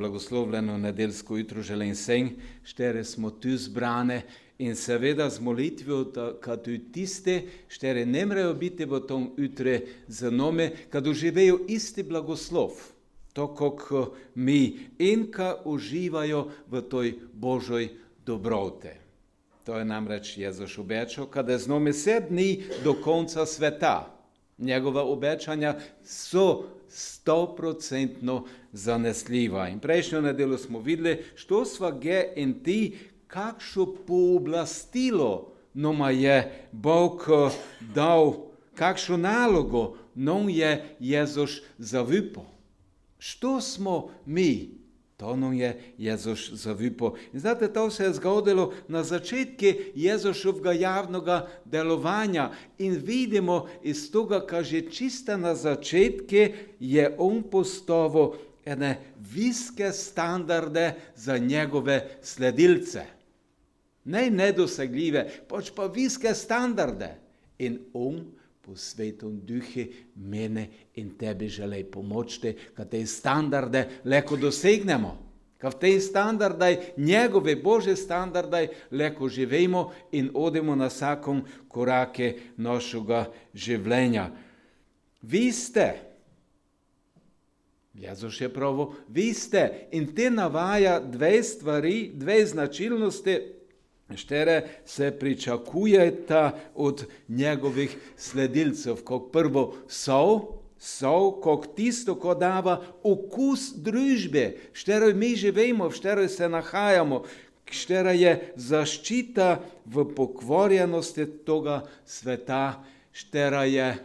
blagoslovljeno nedeljsko jutro želim vsem, štere smo tu zbrane in seveda z molitvijo, kad tiste, štere ne mrejo biti v tom jutre za nome, kad uživajo isti blagoslov, to kak mi in kad uživajo v toj Božoj dobrote. To je namreč Jezus obećao, kada je z nome 7 dni do konca sveta. Njegova obećanja su 100% zanesljiva. In prejšnjo nedeljo smo videli, što sva ge in ti, kakšno pooblastilo nama je Bog dal, kakšno nalogo nam je Jezus zavipao. Što smo mi? To nam je Jezus zavipao. In znate, to se je zgodilo na začetku Jezusovega javnega delovanja in vidimo iz toga, kaže čista na začetku je on postavil ene visoke standarde za njegove sledilce. Ne nedosegljive, pač pa visoke standarde. In on po Svetom Duhu mene in tebi želi pomoći, kad te standarde leko dosegnemo. Kad te standarde, njegove Bože standarde, leko živimo in odemo na vsakom korake našega življenja. Vi ste, Jezus je pravo, vi ste, in te navaja dve stvari, dve značilnosti, štere se pričakujeta od njegovih sledilcev. Kot prvo sol, kot tisto, ko dava okus družbe, v šteroj mi živimo, v šteroj se nahajamo, štera je zaščita v pokvarjenosti toga sveta, štera je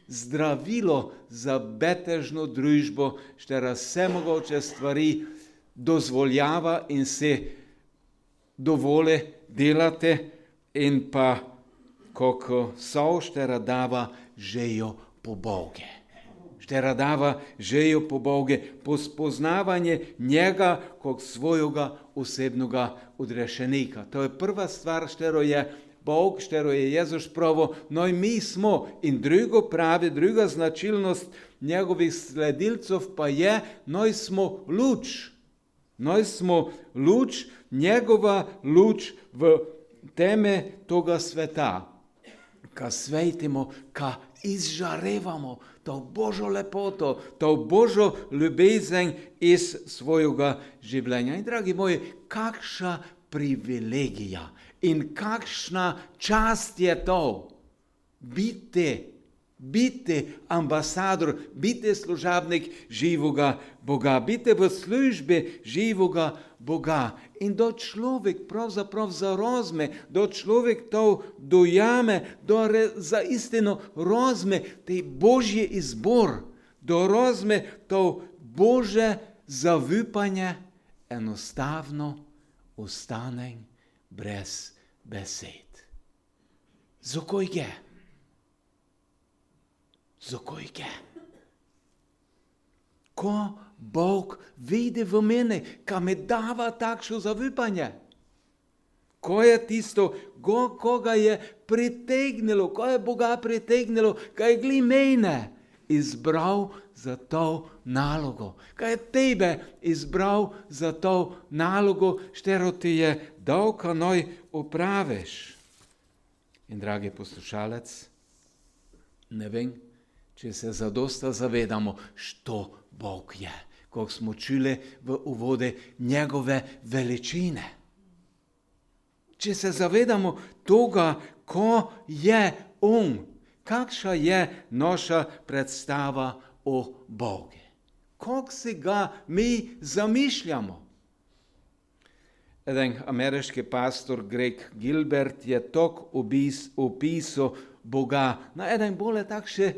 zdravilo za betežno družbo, štera vse mogoče stvari dozvoljava in se dovole delate in pa kako so, štera dava žejo po Boge. Štera dava žejo po Boge, po spoznavanje njega kot svojega osebnoga odrešenika. To je prva stvar, štero je Bog, štero je Jezus pravo, no i mi smo. In drugo pravi, druga značilnost njegovih sledilcev pa je, no smo luč. No smo luč, njegova luč v teme toga sveta. Ka svetimo, ka izžarevamo to Božo lepoto, to Božo ljubezen iz svojega življenja. In dragi moji, kakšna privilegija in kakšna čast je to biti ambasador, biti služabnik živoga Boga, biti v službi živoga Boga. In da človek pravzaprav zarazme, da človek to dojame, da za istino razme te Božji izbor, da razme to Bože zavipanje, enostavno ostanem brez besed. Zakaj je? Zakaj je? Ko Bog vidi v mene, ka me dava takšno zavipanje. Ko je tisto, koga je pritegnilo, ko je Boga pritegnilo, ka je gli mene izbral za to nalogo. Ka je tebe izbral za to nalogo, štero ti je dal, ka noj opraviš. In dragi poslušalec, ne vem, če se zadosta zavedamo, što Bog je, kako smo čuli v uvode njegove veličine. Če se zavedamo toga, ko je on, kakša je naša predstava o Bogu. Kako si ga mi zamišljamo? Eden ameriški pastor Greg Gilbert je tok opisal Boga na eden bolj takše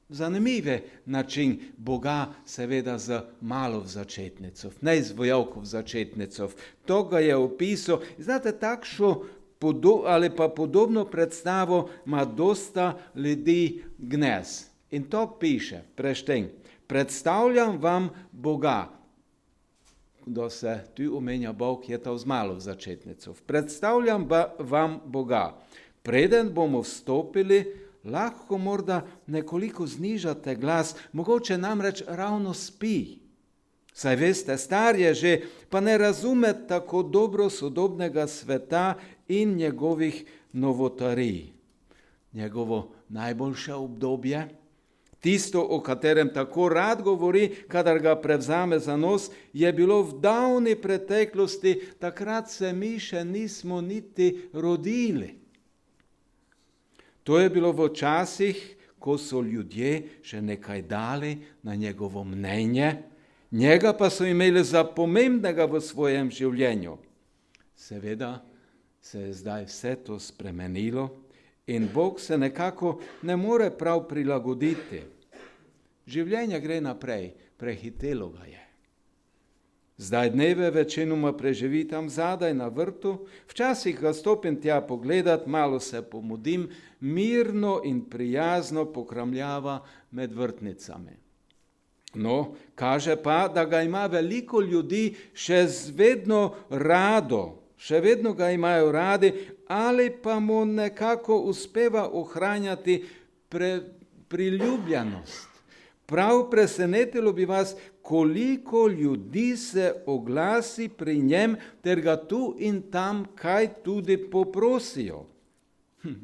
zanimive način. Boga seveda z malo začetnicov, ne z vojakov začetnicov. To ga je opisal. Znate, takšno ali pa podobno predstavo ima dosta ljudi gnez. In to piše, prešten, predstavljam vam Boga. Da se tu omenja Bog, je to z malo začetnicov. Predstavljam vam Boga. Preden bomo vstopili, lahko morda nekoliko znižate glas, mogoče namreč ravno Saj veste, star je že, pa ne razume tako dobro sodobnega sveta in njegovih novotarij. Njegovo najboljše obdobje, tisto, o katerem tako rad govori, kadar ga prevzame za nos, je bilo v davni preteklosti, takrat se mi še nismo niti rodili. To je bilo v časih, ko so ljudje še nekaj dali na njegovo mnenje, njega pa so imeli za pomembnega v svojem življenju. Seveda se je zdaj vse to spremenilo in Bog se nekako ne more prav prilagoditi. Življenje gre naprej, prehitelo ga je. Zdaj dneve večinoma preživi tam zadaj na vrtu, včasih ga stopim tja pogledat, malo se pomudim, mirno in prijazno pokramljava med vrtnicami. No, kaže pa, da ga ima veliko ljudi še vedno rado, še vedno ga imajo radi, ali pa mu nekako uspeva ohranjati priljubljenost. Prav presenetilo bi vas, koliko ljudi se oglasi pri njem, ter ga tu in tam kaj tudi poprosijo.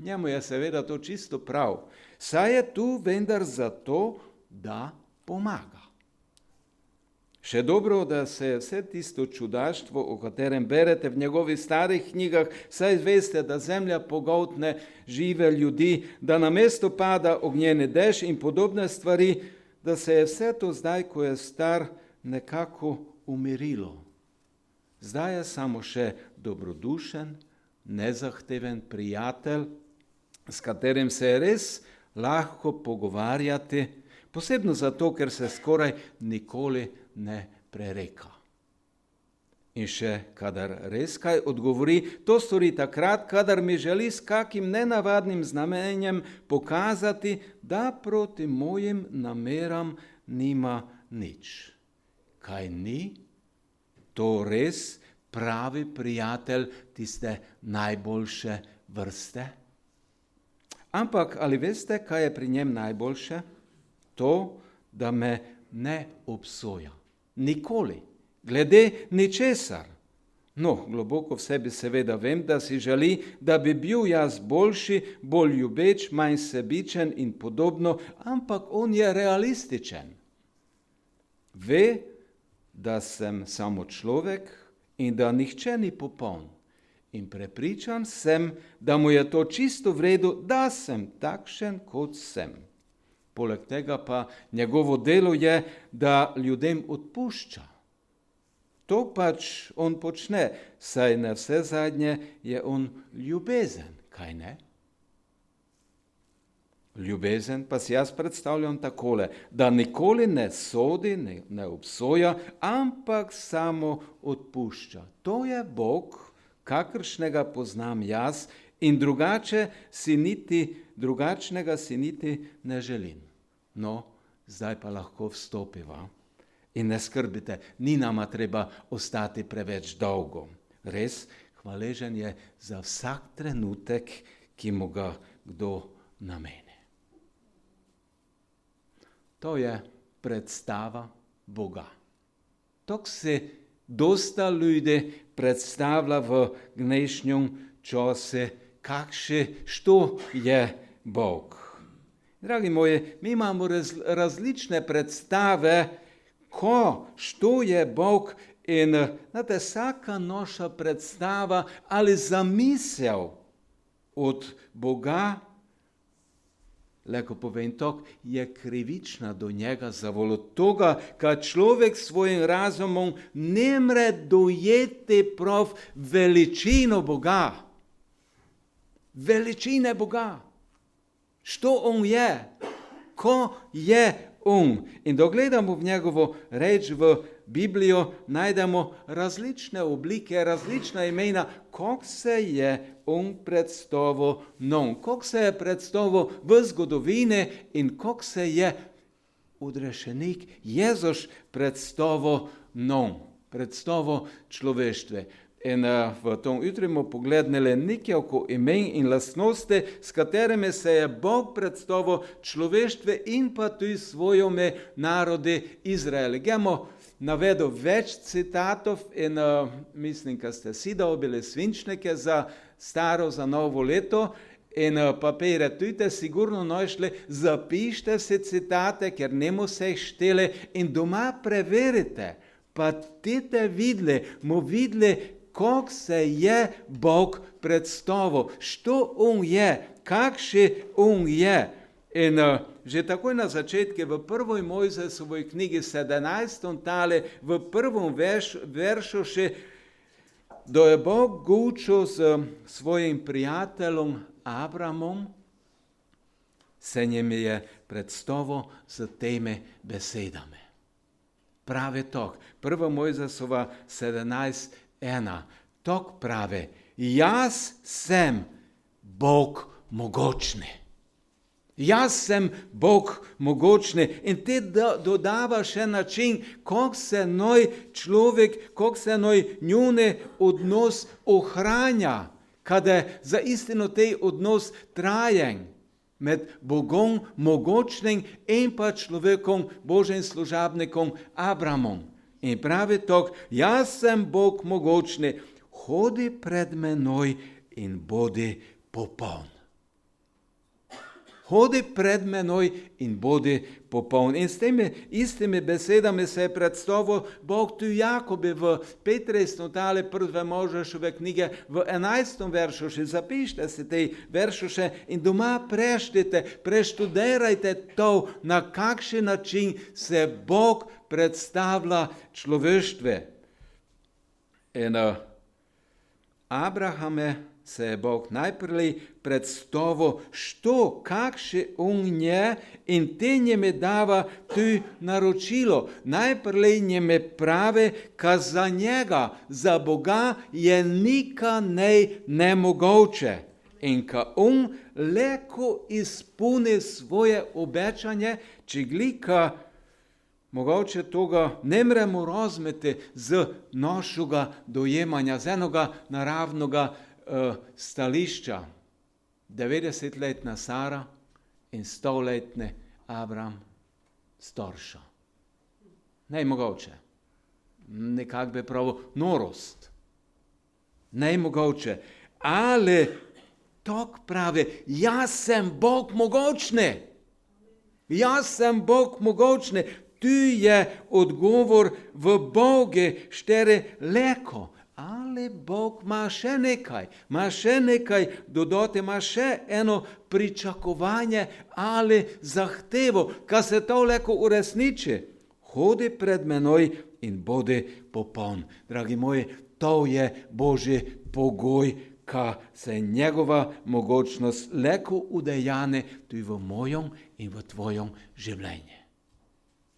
Njemu je seveda to čisto prav, saj je tu vendar zato, da pomaga. Še dobro, da se je vse tisto čudaštvo, o katerem berete v njegovih starih knjigah, saj veste, da zemlja pogoltne žive ljudi, da na mesto pada ognjeni dež in podobne stvari, da se je vse to zdaj, ko je star, nekako umirilo. Zdaj je samo še dobrodušen, nezahteven prijatelj, s katerim se je res lahko pogovarjati, posebno zato, ker se skoraj nikoli ne prereka. In še, kadar res kaj odgovori, to stori takrat, kadar mi želi s kakim nenavadnim znamenjem pokazati, da proti mojim nameram nima nič. Kaj ni? To res pravi prijatelj tiste najboljše vrste? Ampak ali veste, kaj je pri njem najboljše? To, da me ne obsoja. Nikoli. Glede ničesar. No, globoko v sebi seveda vem, da si želi, da bi bil jaz boljši, bolj ljubeč, manj sebičen in podobno, ampak on je realističen. Ve, da sem samo človek in da nihče ni popoln. In prepričan sem, da mu je to čisto v redu, da sem takšen, kot sem. Poleg tega pa njegovo delo je, da ljudem odpušča. To pač on počne, saj na vse zadnje je on ljubezen, kaj ne? Ljubezen pa si jaz predstavljam takole, da nikoli ne sodi, ne obsoja, ampak samo odpušča. To je Bog, kakršnega poznam jaz, in drugačnega si niti ne želim. No, zdaj pa lahko vstopiva. In ne skrbite, ni nama treba ostati preveč dolgo. Res, hvaležen je za vsak trenutek, ki mu ga kdo nameni. To je predstava Boga. Tok se dosta ljudi predstavlja v dnešnjem času, što je Bog. Dragi moji, mi imamo različne predstave, što je Bog, in znate, vsaka naša predstava ali zamisel od Boga, lahko povem to, je krivična do njega zavolo toga, kad človek svojim razumom ne more dojeti prav veličino Boga. Veličine Boga. Što on je? Ko je on? In dogledamo v njegovo reč v Biblijo, najdemo različne oblike, različna imena, kako se je on predstavil nam, kako se je predstavil v zgodovini in kako se je odrešenik Jezus predstavil nam, predstavil človeštve. In v tom jutri bomo pogledali nekaj oko imen in lastnosti, s katerimi se je Bog predstavil človeštve in pa tudi svojome narodi Izrael. Gremo navedel več citatov in mislim, da ste si dobili svinčnike za staro, za novo leto in papire tudi sigurno našli, zapište si citate, ker nemo se jih šteli in doma preverite, pa tete videli, kako se je Bog predstavil, što on je, kakšen on je. In že takoj na začetku v prvoj Mojzesovoj knjigi 17. tale, v prvom veršu še, da je Bog govoril s svojim prijateljem Abramom, se njim je predstavil s temi besedami. Pravi tok, prva Mojzesova 17.1, tok pravi, jaz sem Bog mogočni. Jaz sem Bog mogočni in te dodava še način, kako se noj človek, kako se noj njune odnos ohranja, kada za istino tej odnos trajen med Bogom mogočnim in pa človekom, Božjim služabnikom Abramom. In pravi tok, jaz sem Bog mogočni, hodi pred menoj in bodi popoln. Hodi pred menoj in bodi popoln. In s temi istimi besedami se je predstavil Bog tu Jakobi v 15. tale prve Mojžešove knjige v 11. veršu. Še zapište se tej veršu še in doma preštite, preštudirajte to, na kakšen način se Bog predstavlja človeštve. In Abrahame se je Bog najprej predstavil, što, kakšen on je in te njeme dava tu naročilo. Najprej njeme pravi, ka za njega, za Boga je nikaj nemogoče. In ka on leko izpuni svoje obečanje, če glika, mogoče toga ne moremo razumeti z našega dojemanja, z enoga naravnoga stališča. 90-letna Sara in 100-letni Abram starša. Nemogoče. Nekak bi pravil norost. Nemogoče. Ali tok pravi, jaz sem Bog mogočni. Jaz sem Bog mogočni. Tu je odgovor v Boge štere leko. Ali Bog ima še nekaj dodati, ima še eno pričakovanje ali zahtevo, ka se to leko uresniči. Hodi pred menoj in bodi popoln. Dragi moji, to je Božji pogoj, ka se njegova mogočnost leko udejane tudi v mojem in v tvojem življenju.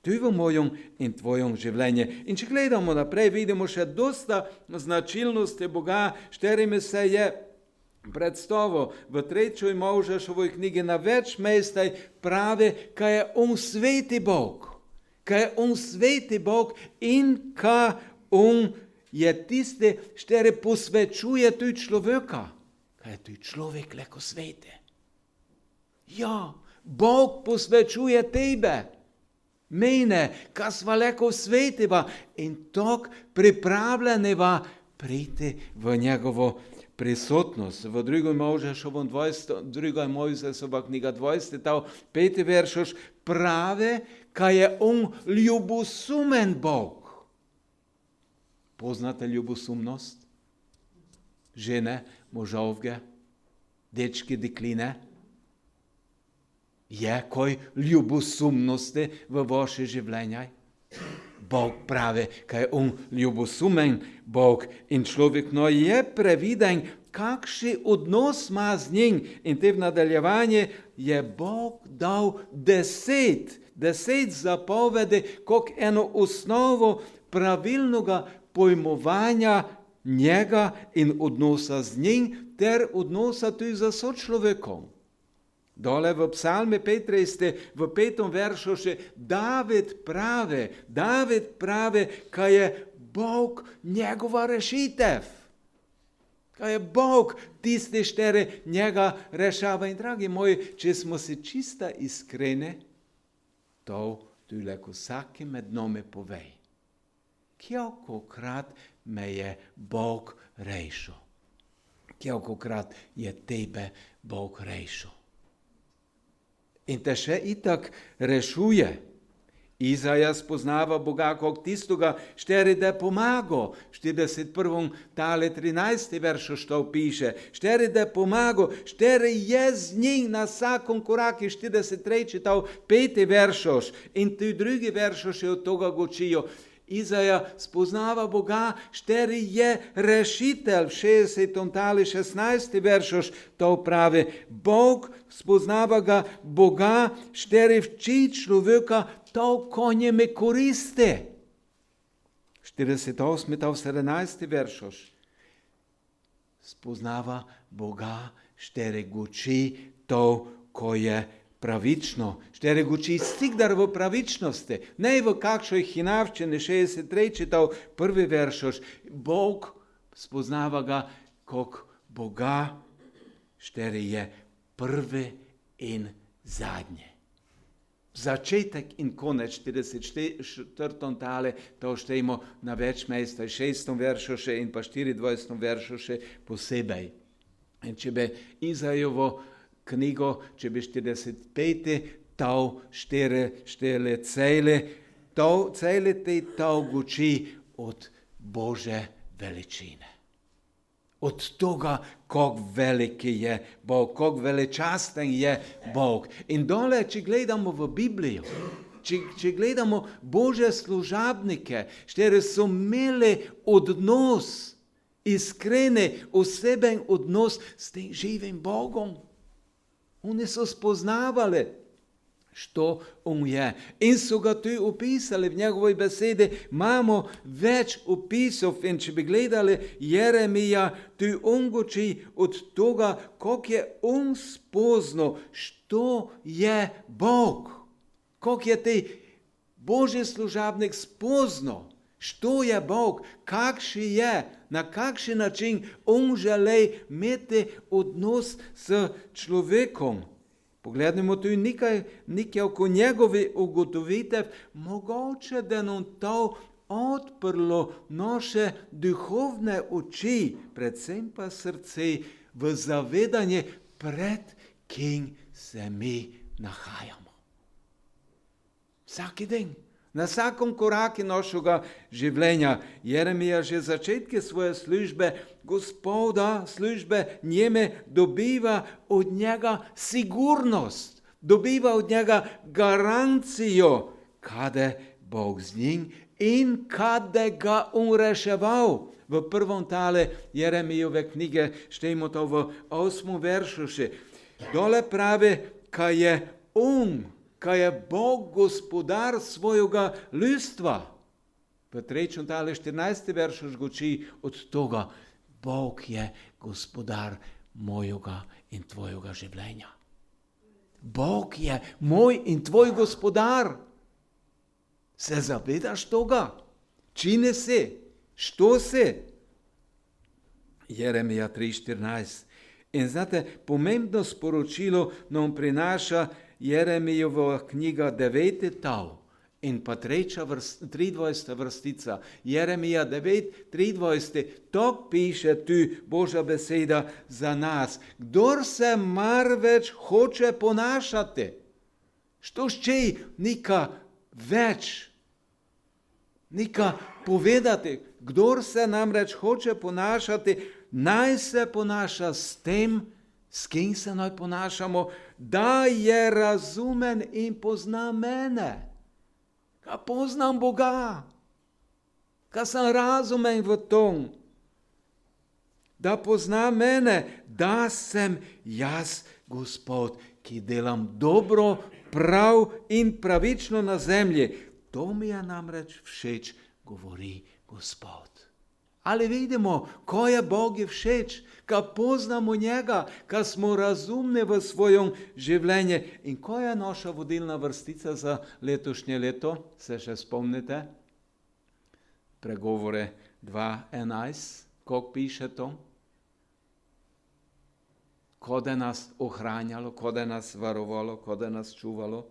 Tudi v mojem in tvojem življenju. In če gledamo naprej, vidimo še dosta značilnosti Boga, šterimi se je predstavil v 3. Mojžešovoj knjigi na več mestaj pravi, ka je on sveti Bog. Ka je on sveti Bog in ka on je tisti, štere posvečuje tudi človeka. Ka je tudi človek leko sveti. Ja, Bog posvečuje tebe. Mene, ka sva leko svetiva in tok pripravljeneva priti v njegovo prisotnost. V 2. Mojzesova knjiga 20. 5. veršoš pravi, ka je on ljubosumen Bog. Poznate ljubosumnost? Žene, možovge, dečki, dekline? Je koj ljubosumnosti v vaše življenje? Bog pravi, ka je on ljubosumen Bog in človek je previden, kakšen odnos ima z njim. In te v nadaljevanje je Bog dal 10 zapovedi, kot eno osnovo pravilnega pojmovanja njega in odnosa z njim, ter odnosa tudi za sočlovekom. Dole v psalmi 15. v 5. veršu še David pravi, ka je Bog njegova rešitev. Kaj je Bog tisti, štere njega rešava. In dragi moji, če smo si čista iskreni, to tule vsaki med nami povej. Kolikokrat me je Bog rešil? Kolikokrat je tebe Bog rešil? In te še itak rešuje. Izaja spoznava Boga kot tistoga, štere da pomago. 41. tale 13. veršo što piše. Štere da pomago, štere je z njih na vsakom koraku. 43. tal 5. veršoš in tu drugi veršoš je od toga gočijo. Izaja spoznava Boga, štere je rešitelj. V 60. tali 16. veršoš to pravi. Bog spoznava ga Boga, štere vči človeka to, ko njeme koriste. 48. tal 17. veršoš. Spoznava Boga, štere guči to, ko je pravično. Štere guči stigdar v pravičnosti. Ne v kakšoj hinavščini. 63. tal 1. veršoš. Bog spoznava ga kot Boga, štere je prvi in zadnji. Začetek in konec 44. tale, to štejmo na več mesta, 6. veršoše in pa 24. veršoše posebej. In če bi Izajovo knjigo, če bi 45. tal 4 cele, cele te tal guči od Bože veličine. Od toga, kako veliki je Bog, kako velečasten je Bog. In dole, če gledamo v Biblijo, če gledamo Božje služabnike, štere so imeli odnos, iskreni, oseben odnos s tem živim Bogom. Oni so spoznavali, što on je. In so ga tu opisali v njegovoj besedi. Imamo več opisov in če bi gledali Jeremija, tu on goči od toga, kako je on spoznal, što je Bog. Kako je tej Božji služabnik spoznal, što je Bog, kakšen je, na kakšen način on želi imeti odnos s človekom. Pogledajmo tu nekaj oko njegovi ugotovitev, mogoče da nam to odprlo naše duhovne oči, predvsem pa srce v zavedanje, pred kim se mi nahajamo. Vsaki dan, na vsakom koraku našega življenja. Jeremija že začetke svoje službe, Gospoda službe njeme dobiva od njega sigurnost, dobiva od njega garancijo, kada Bog z njim in kada ga on reševal. V prvom tale Jeremijove knjige štejmo to v 8. veršu še. Dole pravi, kaj je on, kaj je Bog gospodar svojega ljudstva. V 3. tale 14. veršu žgoči od toga, Bog je gospodar mojega in tvojega življenja. Bog je moj in tvoj gospodar. Se zavedaš toga? Čine si? Što si? Jeremija 3.14. In znate, pomembno sporočilo nam prinaša Jeremijova knjiga 9. tal in pa 23. vrstica. Jeremija 9.23. To piše tu Božja beseda za nas. Kdor se marveč hoče ponašati, što še nika več, nika povedati, kdor se namreč hoče ponašati, naj se ponaša s tem, s kim se naj ponašamo, da je razumen in pozna mene. Ka poznam Boga, ka sem razumen v tom, da pozna mene, da sem jaz Gospod, ki delam dobro, prav in pravično na zemlji. To mi je namreč všeč, govori Gospod. Ali vidimo, ko je Bog všeč, ka poznamo njega, ka smo razumni v svojem življenju. In ko je naša vodilna vrstica za letošnje leto, se še spomnite? Pregovore 2.11, kako piše to? ko da nas ohranjalo, ko da nas varovalo, ko da nas čuvalo.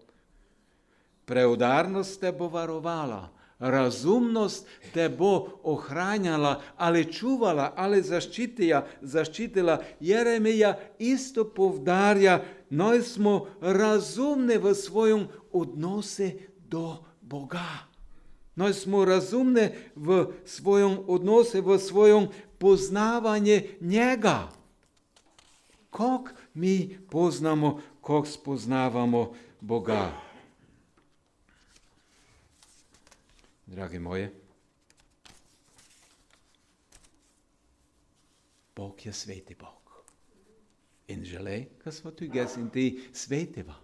Preudarnost te bo varovala, razumnost te bo ohranjala, ali čuvala, ali zaščitila. Jeremija isto povdarja, noi smo razumni v svojom odnose do Boga. Noi smo razumni v svojom odnose, v svojom poznavanje njega. Kako mi poznamo, kako spoznavamo Boga? Dragi moji, Bog je sveti Bog. In želej, da smo tudi jaz in ti svetiva.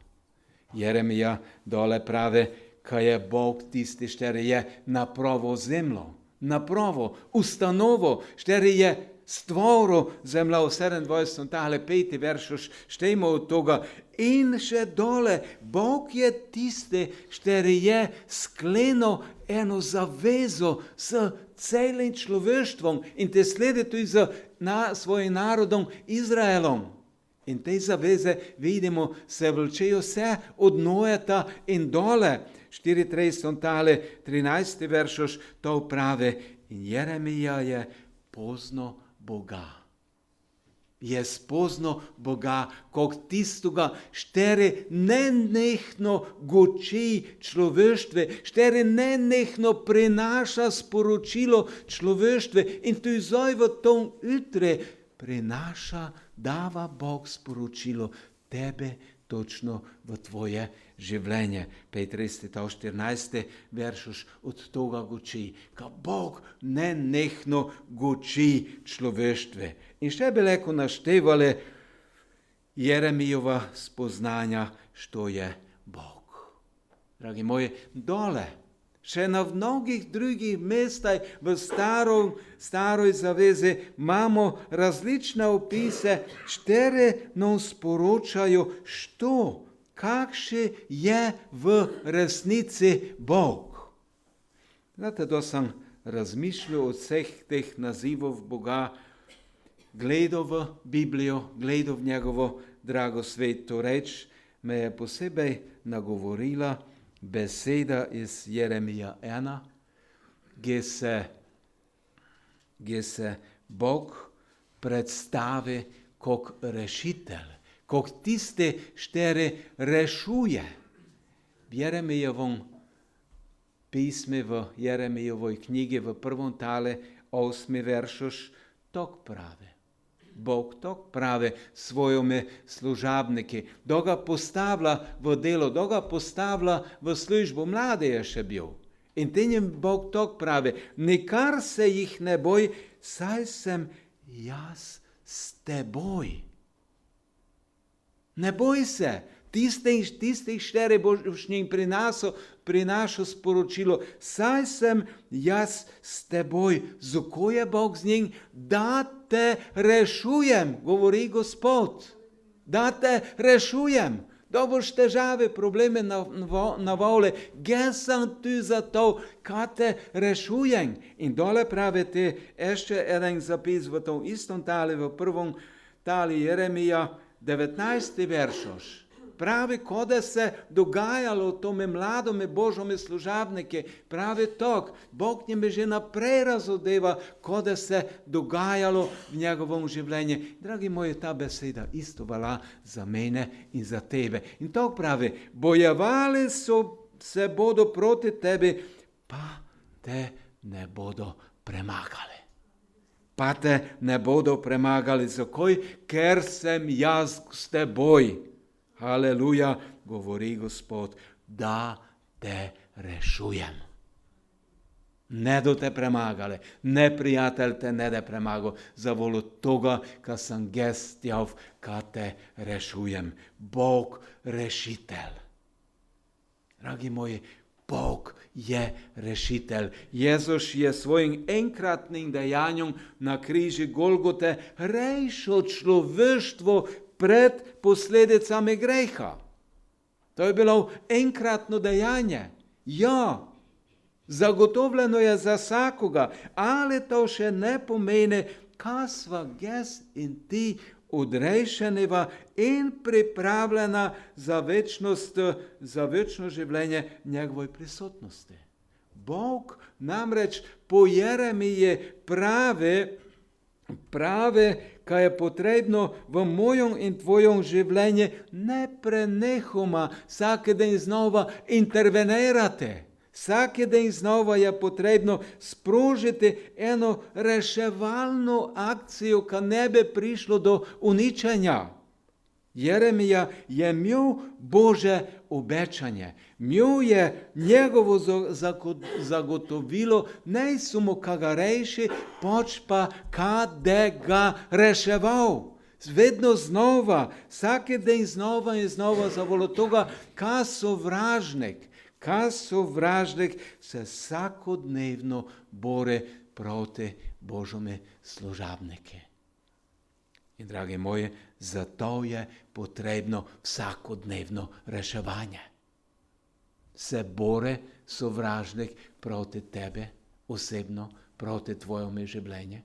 Jeremija dole prave, kaj je Bog tisti, šteri je na pravo zemljo, na pravo ustanovo, šteri je stvoril zemljo v 27. tale 5. veršoš, štejmo od toga. In še dole, Bog je tisti, šteri je sklenil eno zavezo s celim človeštvom in te sledi tudi z svojim narodom Izraelom. In te zaveze, vidimo, se vlčejo vse od Nojeta in dole. 34. tale 13. veršoš to prave. In Jeremija je poznal Boga. Je spoznal Boga, kot tistoga, šteri nenehno goči človeštve, šteri nenehno prenaša sporočilo človeštve in tudi zdaj v tom jutre prenaša, dava Bog sporočilo tebe točno v tvoje življenje. 35. 14. veršoš od toga goči, ka Bog nenehno goči človeštve. In še bi leko naštevali Jeremijova spoznanja, što je Bog. Dragi moji, dole, še na mnogih drugih mestah v staroj zavezi imamo različne opise, štere nam sporočajo, što, kakše je v resnici Bog. Znate, da sem razmišljal od vseh teh nazivov Boga, gledal v Biblijo, gledal v njegovo drago sveto reč, me je posebej nagovorila beseda iz Jeremija 1, gdje se Bog predstavi kot rešitelj, kot tiste, štere rešuje. V Jeremijovom pisme, v Jeremijovoj knjigi, v 1. tale 8. veršoš, tok pravi. Bog tok pravi svojome služabniki, da ga postavlja v delo, da ga postavlja v službo. Mlade je še bil. In tenjem Bog tok pravi, nikar se jih ne boj, saj sem jaz s teboj. Ne boj se, tistih štiri boš njim prinašal sporočilo, saj sem jaz s teboj. Zako je Bog z njim? Da te rešujem, govori Gospod. Da te rešujem. Da boš težave, probleme na vole. Jaz sem tu zato, ka te rešujem. In dole pravite, ještě eden zapis v tom istom tali, v 1. tali Jeremija, 19. veršoš. Pravi, ko da se dogajalo tome mladome Božome služabnike, pravi tok, Bog njime že naprej razodeva, ko da se dogajalo v njegovom življenju. Dragi moji, ta beseda isto vala za mene in za tebe. In tok pravi, bojevali se bodo proti tebi, pa te ne bodo premagali. Pa te ne bodo premagali. Zakaj? Ker sem jaz s teboj. Haleluja, govori Gospod, da te rešujem. Ne do te premagali, neprijatelj te ne da premagal, za voljo toga, ka sem gestjav, ka te rešujem. Bog rešitelj. Dragi moji, Bog je rešitelj. Jezus je svojim enkratnim dejanjem na križi Golgote rešil človeštvo pred posledicami greha. To je bilo enkratno dejanje. Ja, zagotovljeno je za vsakoga, ali to še ne pomeni, kaj sva jaz in ti odrešeneva in pripravljena za večnost, za večno življenje njegovoj prisotnosti. Bog namreč po Jeremiji prave, kaj je potrebno v mojem in tvojem življenju, ne prenehoma vsake dan znova intervenirati. Vsake dan znova je potrebno sprožiti eno reševalno akcijo, ka ne bi prišlo do uničenja. Jeremija je imel Bože obečanje, imel je njegovo zagotovilo, ne samo ka ga reši, pač pa kade ga reševal. Vedno znova, vsake dan znova in znova zavolo toga, ka sovražnik se vsakodnevno bore proti Božome služabnike. In dragi moji, zato je potrebno vsakodnevno reševanje. Se bore sovražnik proti tebe osebno, proti tvojemu življenju.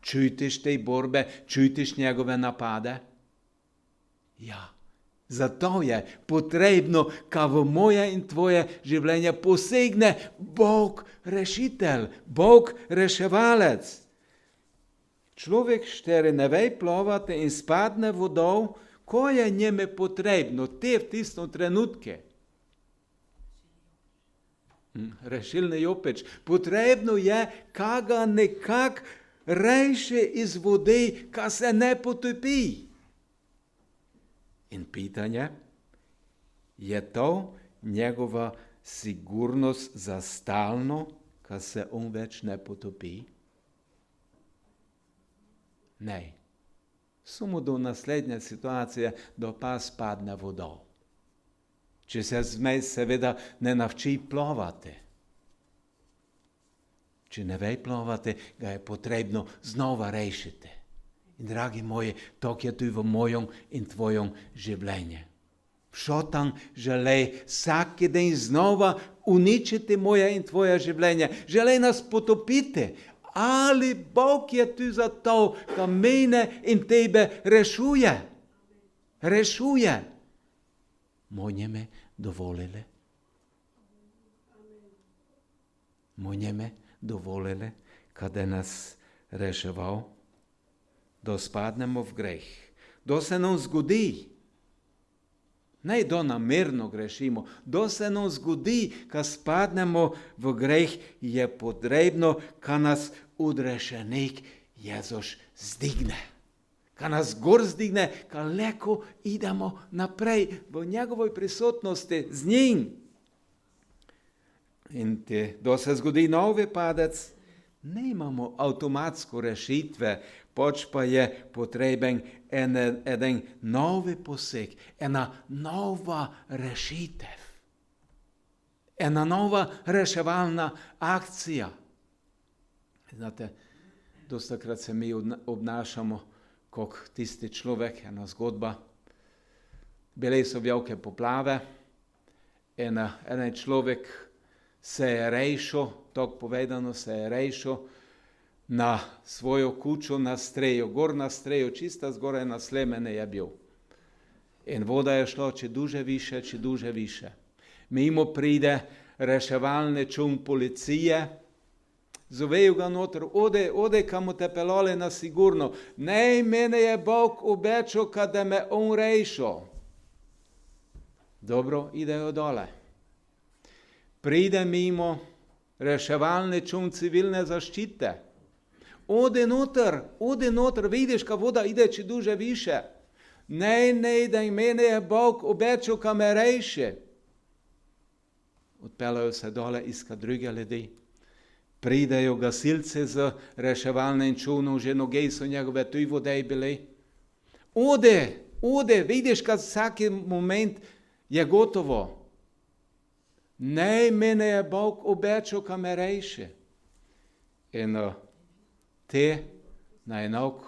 Čutiš te borbe, čutiš njegove napade? Ja, zato je potrebno, ka v moje in tvoje življenje posegne Bog rešitelj, Bog reševalec. Človek, štere ne ve plovati in spadne vodov, ko je njeme potrebno, te v tistem trenutke. Rešilni jopič. Potrebno je, ka ga nekak reše iz vode, ka se ne potopi. In pitanje, je to njegova sigurnost za stalno, ka se on več ne potopi? Ne. Samo do naslednje situacije, do pa spadne vodov. Če se zmej seveda ne navči plovati. Če ne ve plovati, ga je potrebno znova rešiti. In dragi moji, to je tu v mojem in tvojem življenju. Šotan želi vsaki dan znova uničiti moje in tvoje življenje. Želi nas potopiti. Ali Bog je tu za to, da mene in tebe rešuje. Rešuje. Monjeme dovolili. Monjeme dovolili, kada nas reševal, da spadnemo v greh. Da se nam zgodi. Ne da namerno grešimo, da se nam zgodi, ka spadnemo v greh, je potrebno, ka nas odrešenik Jezus zdigne. Ka nas gor zdigne, ka leko idemo naprej v njegovoj prisotnosti z njim. In da se zgodi novi padec, ne imamo avtomatsko rešitve, pač pa je potreben eden novi poseg, ena nova rešitev, ena nova reševalna akcija. Znate, dostakrat se mi obnašamo kot tisti človek, ena zgodba. Bile so velike poplave, en človek se je rešil, tako povedano se je rešil na svojo kučo na strejo, gor na strejo, čista zgoraj na Slemene je bil. In voda je šla če duže više. Mimo pride reševalni čum policije, zovejo ga noter, ode kamo te pelale na sigurno. Ne, mene je Bog obečal, kada me on rešil. Dobro, idejo dole. Pride mimo reševalni čum civilne zaščite. Ode noter, vidiš, ka voda ide če duže više. Ne, da mene je Bog obečal, ka me reši. Odpelajo se dole iskat druge ljudi. Pridejo gasilci z reševalnim čunom, že noge so njegove tuj vodej bili. Ode, vidiš, ka vsaki moment je gotovo. Ne, mene je Bog obečal, ka me reši. In naenok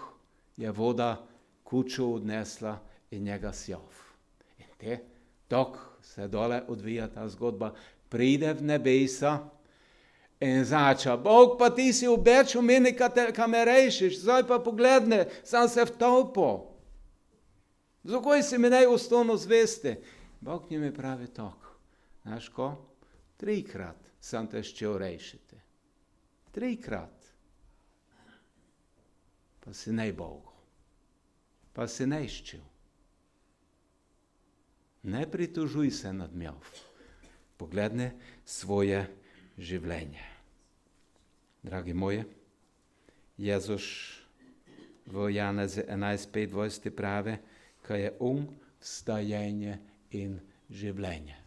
je voda kučo odnesla in njega sjov. In tako se dole odvija ta zgodba. Pride v nebesa, in zača, Bog, pa ti si obećal meni, ka me rešiš, zdaj pa pogledne, sam se vtopo. Zakaj si mi ne ostalo zvesti? Bog njime pravi tako. Znaš ko? 3-krat sam te ščel rešiti. 3-krat. Pa si ne Bogu. Pa si ne ščel. Ne pritožuj se nad mjov. Pogledne svoje življenje. Dragi moji, Jezus v Janeza 11:25 pravi, ka je vstajenje in življenje.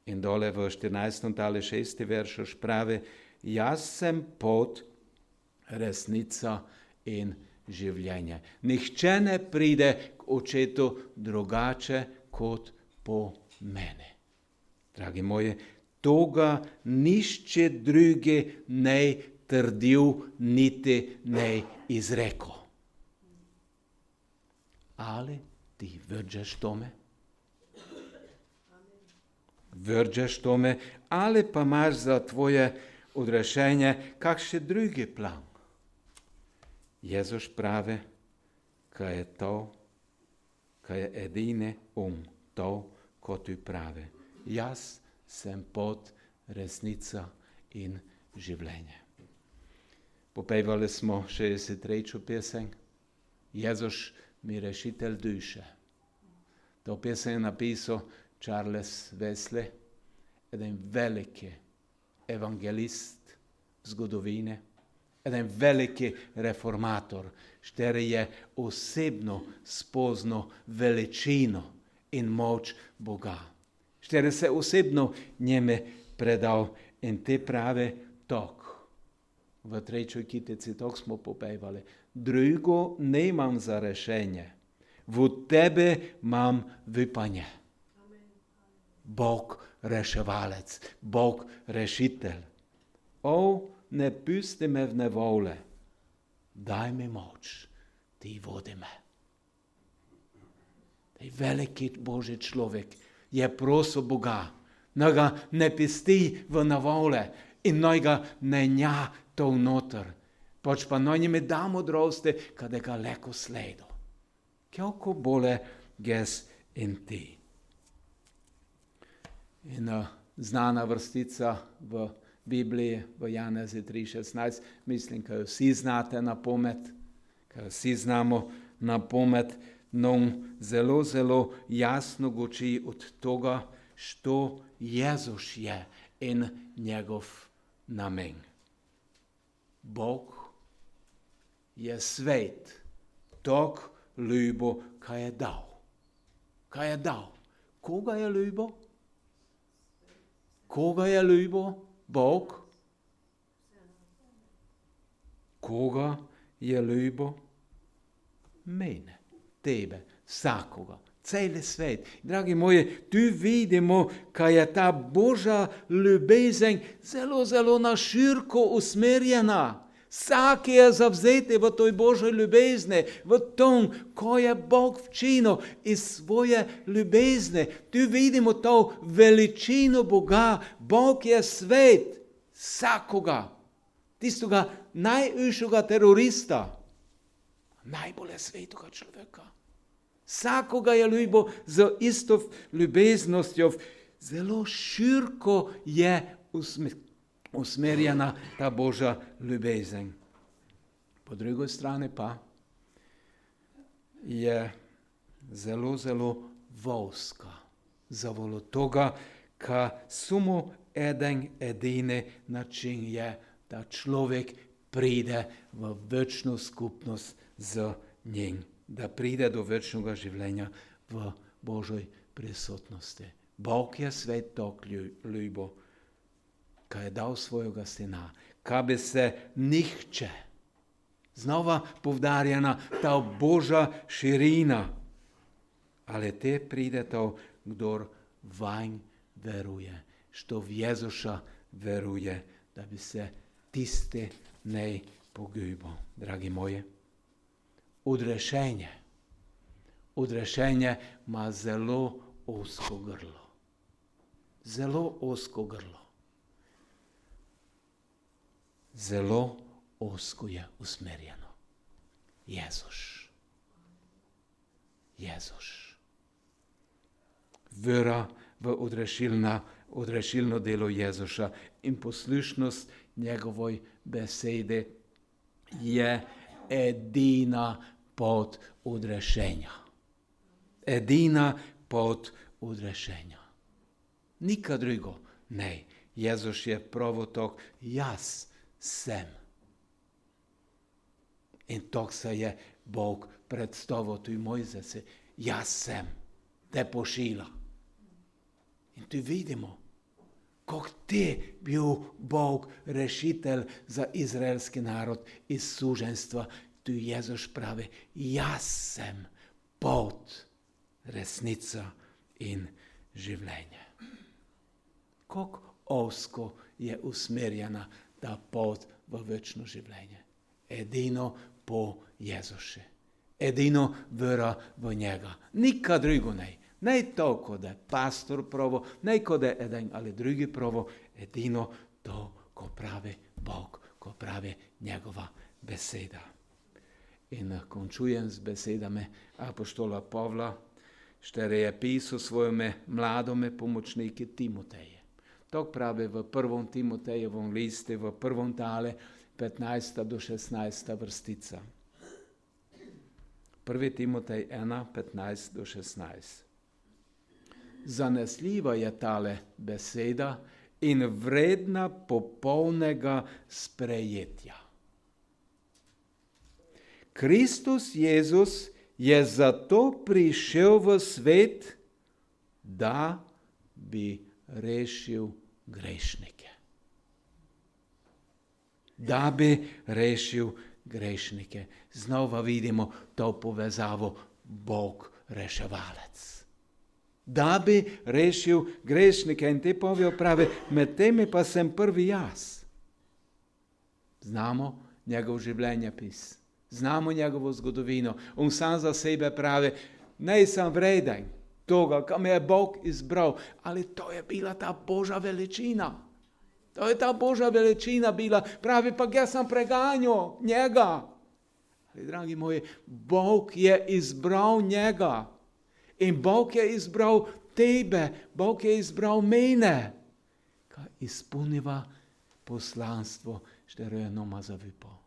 In dole v 14. tale 6. veršoš pravi, jaz sem pot, resnica in življenje. Nihče ne pride k očetu drugače kot po mene. Dragi moji, toga nišče druge ne trdil, niti ne izrekel. Ali ti vrđeš tome? Vrđeš tome, ali pa imaš za tvoje odrešenje kakšen drugi plan? Jezus pravi, kaj je to, kaj je edine to, ko ti pravi. Jaz sem pot, resnica in življenje. Popevali smo 63. pesem. Jezus mi rešitelj duše. To pesem je napisal Charles Wesley, eden veliki evangelist zgodovine, eden veliki reformator, který je osebno spoznal veličino in moč Boga. Který se osebno njeme predal in te prave tok. V 3. kitici tok smo popevali. Drugo nemam za rešenje. V tebe mam vypanje. Bog reševalec, Bog rešitelj. O, ne pusti me v nevole, daj mi moč, ti vodi me. Taj veliki Božji človek je prosil Boga, da ga ne pusti v nevole in naj ga ne nja to vnoter, pač pa naj njime da modrosti, kada ga leko sledo. Kako bole ges in ti. In znana vrstica v Bibliji, v Janezi 3:16, mislim, kaj vsi znate na pamet, kaj vsi znamo na pamet, nam zelo, zelo jasno goči od toga, što Jezus je in njegov namen. Bog je svet, tak ljubo, kaj je dal. Kaj je dal? Koga je ljubo? Koga je ljubo? Bog? Koga je ljubo? Mene, tebe, vsakoga, celi svet. Dragi moji, tu vidimo, kaj je ta Božja ljubezen zelo, zelo na široko usmerjena. Vsak je zavzeti v toj Božji ljubezni, v tom, ko je Bog včinil iz svoje ljubezni. Tu vidimo to veličino Boga. Bog je svet vsakoga, tistoga najujšega terorista, najbolje svetoga človeka. Vsakoga je ljubo z isto ljubeznostjo. Zelo široko je usmerjena ta Božja ljubezen. Po drugi strani pa je zelo, zelo volska. Zavolo toga, ka samo eden edini način je, da človek pride v večno skupnost z njim. Da pride do večnega življenja v Božoj prisotnosti. Bog je svet tak ljubo, kaj je dal svojega sina, kaj bi se nihče, znova povdarjena ta Božja širina, ali te pride to, kdor vanj veruje, što v Jezuša veruje, da bi se tisti ne pogubil. Dragi moji, odrešenje ima zelo ozko grlo. Zelo ozko grlo. zelo ozko je usmerjeno. Jezus. Vera v odrešilno delo Jezusa in poslušnost njegovoj besede je edina pot odrešenja. Edina pot odrešenja. Nikad drugo. Ne, Jezus je pravotok, jaz sem. In tako se je Bog predstavil tu Mojzese. Jaz sem, te pošilja. In tu vidimo, kako ti bil Bog rešitelj za izraelski narod iz suženstva. Tu Jezus pravi, jaz sem pot, resnica in življenje. Kako ozko je usmerjena ta pot v večno življenje. Edino po Jezuše. Edino vera v njega. Nikad drugo ne. Ne to, kot je pastor pravo, ne kot je eden ali drugi pravo. Edino to, ko pravi Bog, ko pravi njegova beseda. In končujem z besedami apoštola Pavla, štere je pisal svojome mladome pomočnike Timoteje. To pravi v 1. Timotejevom listu, v 1. tale, 15. do 16. vrstica. 1. Timotej 1, 15 do 16. Zanesljiva je tale beseda in vredna popolnega sprejetja. Kristus Jezus je zato prišel v svet, da bi rešil grešnike. Da bi rešil grešnike. Znova vidimo to povezavo Bog reševalec. Da bi rešil grešnike. In te povejo pravi, med temi pa sem prvi jaz. Znamo njegov življenjepis. Znamo njegovo zgodovino. On sam za sebe pravi, ne sem vreden toga, kam je Bog izbral, ali to je bila ta Božja veličina. To je ta Božja veličina bila. Pravi, pa jaz sem preganjal njega. Ali, dragi moji, Bog je izbral njega. In Bog je izbral tebe. Bog je izbral mene. Kaj izpolniva poslanstvo, štero je noma zavipal.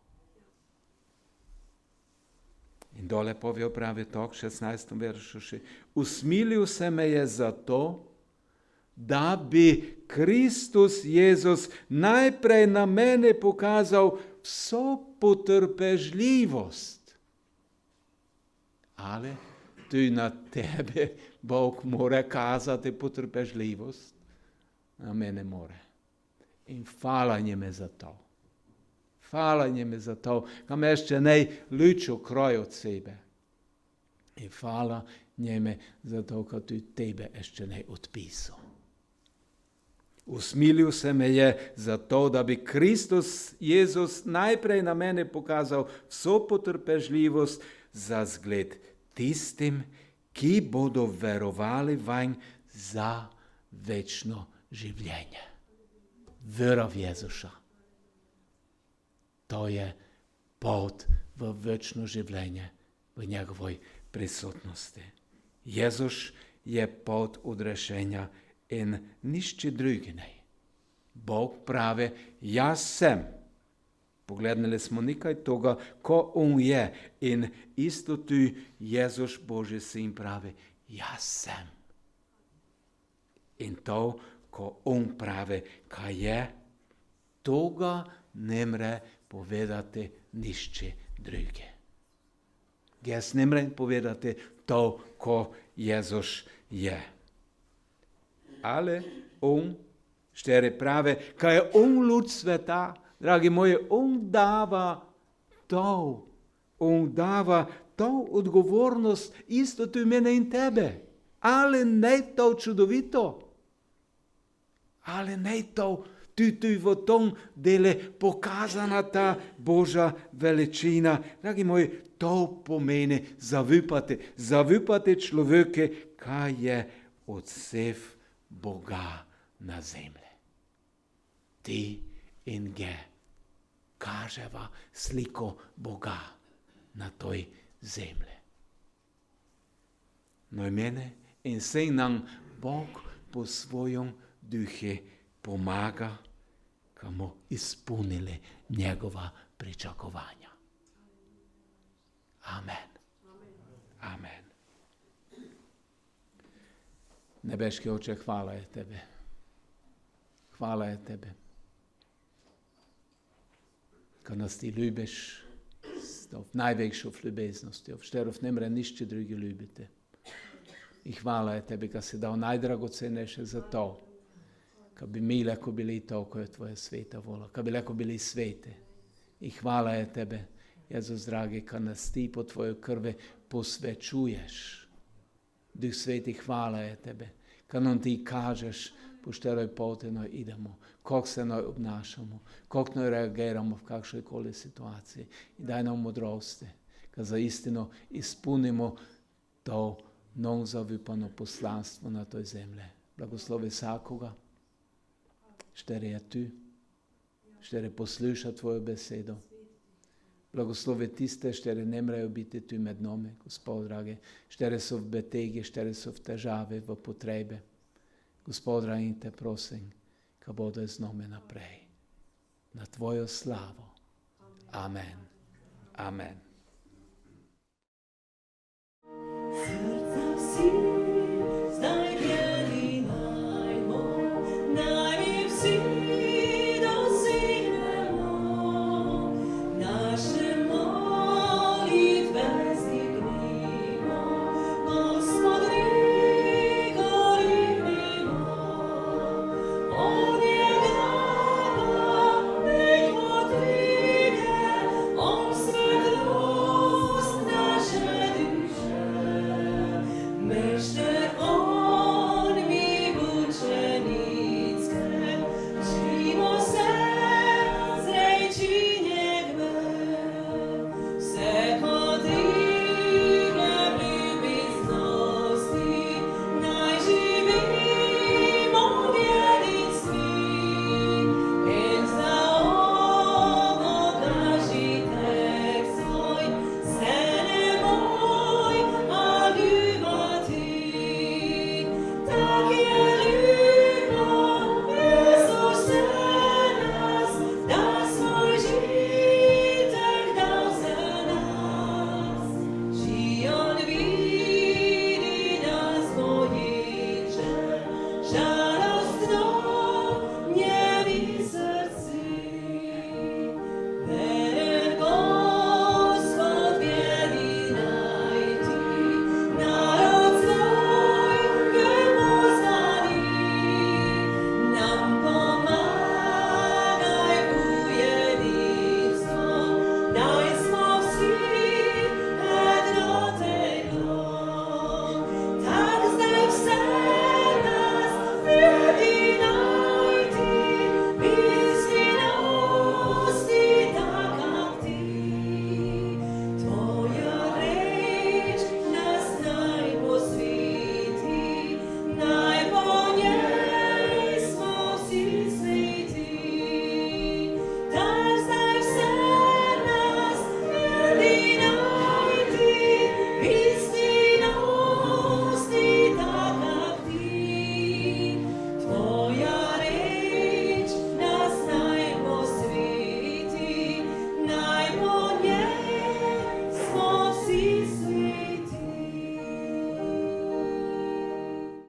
In dole povejo pravi tok, 16. veršu še. Usmilil se me je zato, da bi Kristus Jezus najprej na mene pokazal vso potrpežljivost. Ali tu na tebe Bog mora kazati potrpežljivost? Na mene more. In hvala njeme za to. Hvala njeme za to, kam ještě ne lučo kroj od sebe. In hvala njeme za to, kad tu tebe ještě ne odpisal. Usmilil se me je za to, da bi Kristus Jezus najprej na mene pokazal vso potrpežljivost za zgled tistim, ki bodo verovali vanj za večno življenje. Vera v Jezusa. To je pot v večno življenje, v njegovoj prisotnosti. Jezus je pot odrešenja in nišče drugi ne. Bog pravi, jaz sem. Pogledali smo nekaj toga, ko on je. In isto tu Jezus Božji sin pravi, jaz sem. In to, ko on pravi, kaj je, toga ne more povedati nišče druge. Jaz ne morem povedati to, ko Jezus je. Ali on, štere prave, kaj je on ljud sveta, dragi moji, on dava to odgovornost isto tu mene in tebe. Ali ne to čudovito? Ali ne to tu v tom dele pokazana ta Božja veličina. Dragi moji, to pomeni zavipati človeke, kaj je odsev Boga na zemlji. Ti in ge. pokaževa sliko Boga na toj zemlji. No i mene in se nam Bog po svojom duhe pomaga, kamo ispunili njegova pričakovanja. Amen. Amen. Nebeški Oče, hvala je Tebe. Hvala je Tebe. Kad nas Ti ljubiš, v najvekšu ljubeznosti, v šterov ne mre nišče drugi ljubite. I hvala je Tebi, kad si dao najdragoceneše za to, kad bi mi leko bili to koje je Tvoja sveta vola, kad bi leko bili svete. I hvala je Tebe, Jezus dragi, kad nas Ti po Tvojoj krvi posvećuješ. Duh Sveti, hvala je Tebe, kad nam Ti kažeš po šteroj potenoj idemo, kako se noj obnašamo, kako noj reagiramo v kakšoj koli situaciji. I daj nam modrosti, kad za istino ispunimo to novo zavipano poslanstvo na toj zemlji. Blagoslovi vsakoga, štere je tu, štere posluša Tvojo besedo. Blagoslovi tiste, štere ne mrejo biti tu med nami, Gospod dragi, štere so v betegi, štere so v težavi, v potrebe. Gospod dragi, in Te prosim, ka bodo z nami naprej. Na Tvojo slavo. Amen. Amen. Srca si